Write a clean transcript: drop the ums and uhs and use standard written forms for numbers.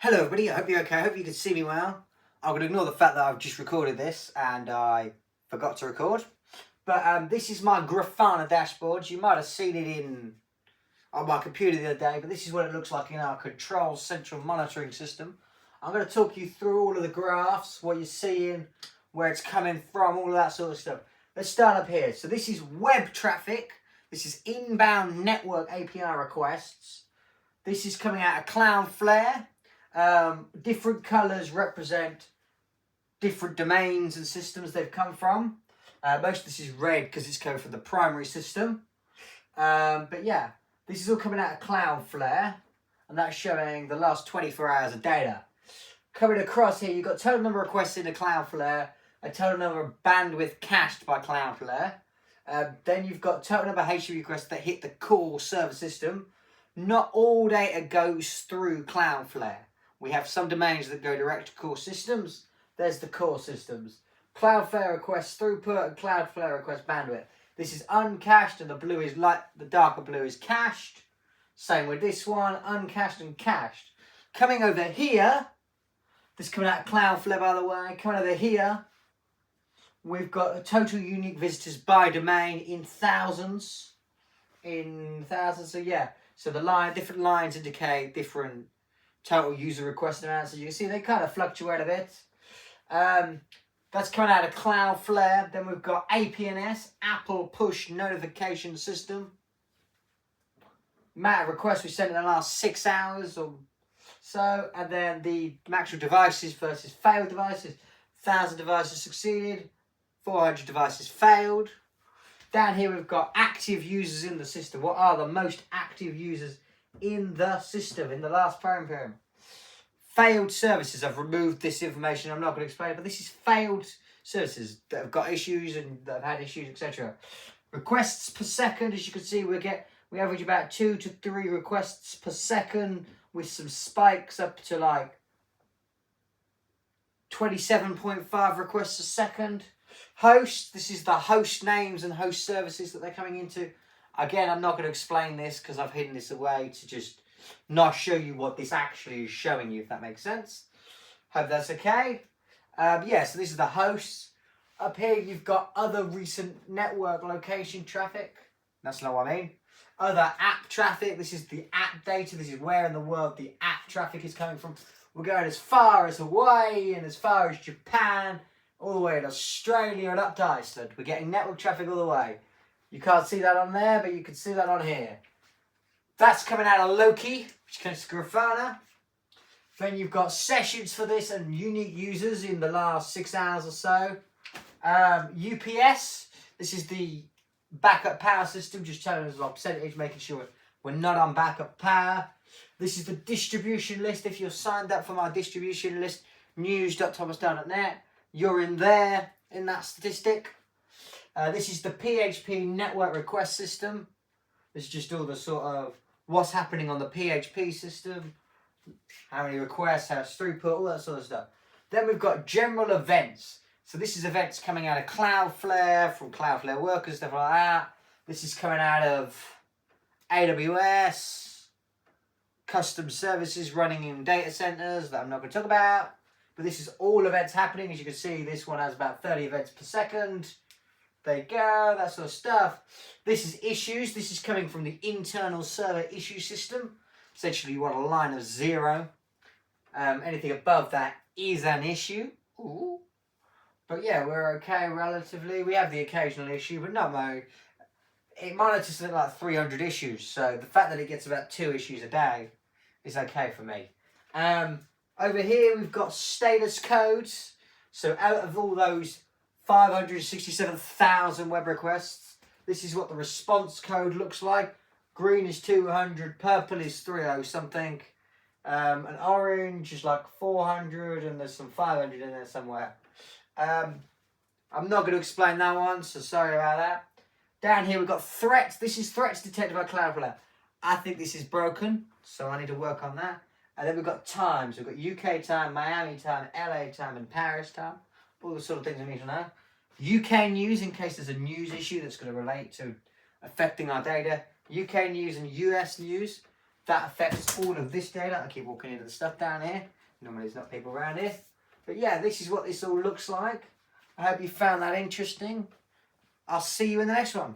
Hello everybody, I hope you're okay, I hope you can see me well. I'm going to ignore the fact that I've just recorded this and I forgot to record. But this is my Grafana dashboard. You might have seen it on my computer the other day, but this is what it looks like in our control central monitoring system. I'm going to talk you through all of the graphs, what you're seeing, where it's coming from, all of that sort of stuff. Let's start up here. So this is web traffic. This is inbound network API requests. This is coming out of Cloudflare. Different colours represent different domains and systems they've come from. Most of this is red because it's coming from the primary system. But yeah, this is all coming out of Cloudflare, and that's showing the last 24 hours of data. Coming across here, you've got total number of requests into Cloudflare, a total number of bandwidth cached by Cloudflare. Then you've got total number of HTTP requests that hit the core server system. Not all data goes through Cloudflare. We have some domains that go direct to core systems. There's the core systems. Cloudflare requests throughput and Cloudflare requests bandwidth. This is uncached and the blue is light, the darker blue is cached. Same with this one, uncached and cached. Coming over here, this coming out of Cloudflare by the way, coming over here, we've got a total unique visitors by domain in thousands. So yeah, so the different lines indicate different total user request amounts. As you can see, they kind of fluctuate a bit. That's coming out of Cloudflare. Then we've got APNS, Apple Push Notification System. Amount of requests we sent in the last 6 hours or so. And then the actual devices versus failed devices. 1,000 devices succeeded, 400 devices failed. Down here we've got active users in the system. What are the most active users in the system in the last time period? Failed services. I've removed this information. I'm not going to explain it, but this is failed services that have got issues and that have had issues, etc. Requests per second. As you can see, we average about 2 to 3 requests per second with some spikes up to like 27.5 requests a second. Hosts, this is the host names and host services that they're coming into. Again, I'm not going to explain this because I've hidden this away to just not show you what this actually is showing you, if that makes sense. Hope that's okay. Yeah, so this is the hosts. Up here, you've got other recent network location traffic. That's not what I mean. Other app traffic. This is the app data. This is where in the world the app traffic is coming from. We're going as far as Hawaii and as far as Japan, all the way to Australia and up to Iceland. We're getting network traffic all the way. You can't see that on there, but you can see that on here. That's coming out of Loki, which comes to Grafana. Then you've got sessions for this and unique users in the last 6 hours or so. UPS, this is the backup power system, just telling us our percentage, making sure we're not on backup power. This is the distribution list. If you're signed up for my distribution list, news.thomasdown.net, you're in there, in that statistic. This is the PHP network request system. This is just all the sort of what's happening on the PHP system, how many requests, how it's throughput, all that sort of stuff. Then we've got general events. So this is events coming out of Cloudflare, from Cloudflare workers, stuff like that. This is coming out of AWS, custom services running in data centers that I'm not going to talk about. But this is all events happening. As you can see, this one has about 30 events per second. There you go, that sort of stuff. This is issues. This is coming from the internal server issue system. Essentially, you want a line of 0. Anything above that is an issue. Ooh. But yeah, we're okay relatively. We have the occasional issue, but not most. It monitors something like 300 issues. So the fact that it gets about 2 issues a day is okay for me. Over here, we've got status codes. So out of all those 567,000 web requests, this is what the response code looks like. Green is 200, purple is 30 something, and orange is like 400, and there's some 500 in there somewhere. I'm not going to explain that one, so sorry about that. Down here we've got threats. This is threats detected by Cloudflare. I think this is broken, so I need to work on that. And then we've got times. We've got UK time, Miami time, LA time, and Paris time. All the sort of things we need to know. UK news, in case there's a news issue that's going to relate to affecting our data. UK news and US news. that affects all of this data. I keep walking into the stuff down here. Normally there's not people around here. But yeah, this is what this all looks like. I hope you found that interesting. I'll see you in the next one.